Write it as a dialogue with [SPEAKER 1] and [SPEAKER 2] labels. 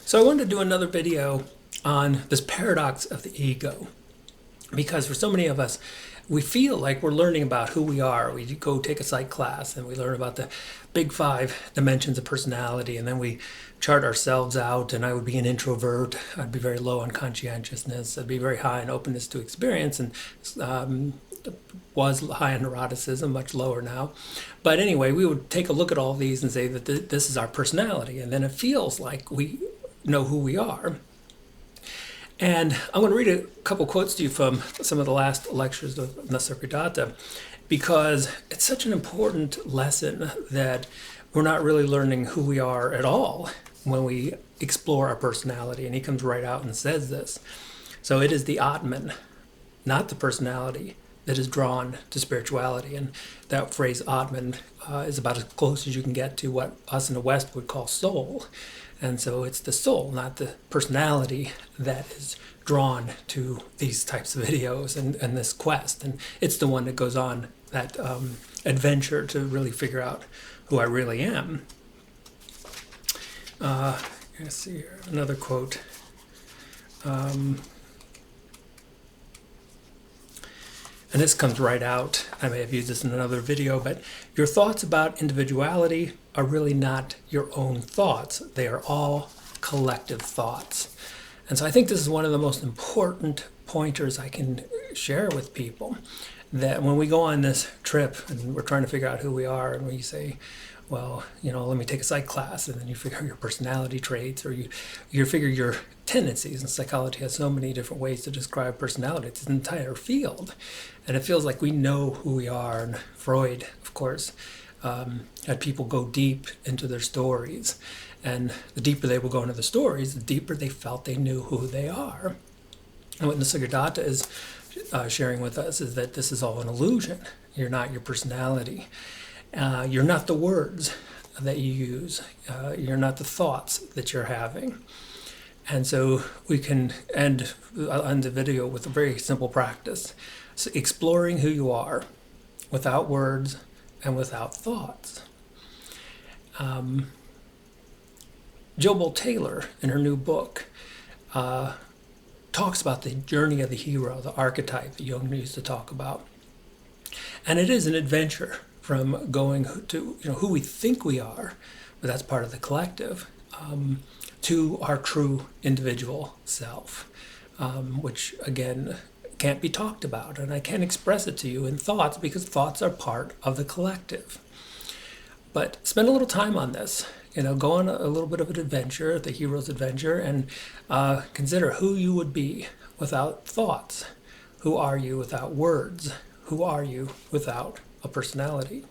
[SPEAKER 1] So I wanted to do another video on this paradox of the ego, because for so many of us, we feel like we're learning about who we are. We go take a psych class and we learn about the big 5 dimensions of personality, and then we chart ourselves out. And I would be an introvert. I'd be very low on conscientiousness. I'd be very high in openness to experience, and was high on neuroticism, much lower now. But anyway, we would take a look at all these and say that this is our personality, and then it feels like we know who we are. And I'm going to read a couple quotes to you from some of the last lectures of Nisargadatta, because it's such an important lesson that we're not really learning who we are at all when we explore our personality. And he comes right out and says this. So it is the Atman, not the personality, that is drawn to spirituality. And that phrase Atman is about as close as you can get to what us in the West would call soul. And so it's the soul, not the personality, that is drawn to these types of videos and this quest. And it's the one that goes on that adventure to really figure out who I really am. Let's see here, another quote. And this comes right out. I may have used this in another video, but your thoughts about individuality are really not your own thoughts. They are all collective thoughts. And so I think this is one of the most important pointers I can share with people, that when we go on this trip and we're trying to figure out who we are, and we say, well, let me take a psych class, and then you figure out your personality traits, or you figure your tendencies. And psychology has so many different ways to describe personality. It's an entire field. And it feels like we know who we are. And Freud, of course, had people go deep into their stories. And the deeper they would go into the stories, the deeper they felt they knew who they are. And what Nisargadatta is sharing with us is that this is all an illusion. You're not your personality. You're not the words that you use. You're not the thoughts that you're having. And so we can end the video with a very simple practice. So exploring who you are without words and without thoughts. Jill Bolte Taylor, in her new book, talks about the journey of the hero, the archetype that Jung used to talk about. And it is an adventure from going to who we think we are, but that's part of the collective, to our true individual self, which again can't be talked about, and I can't express it to you in thoughts, because thoughts are part of the collective. But spend a little time on this. Go on a little bit of an adventure, the hero's adventure, and consider who you would be without thoughts. Who are you without words? Who are you without a personality?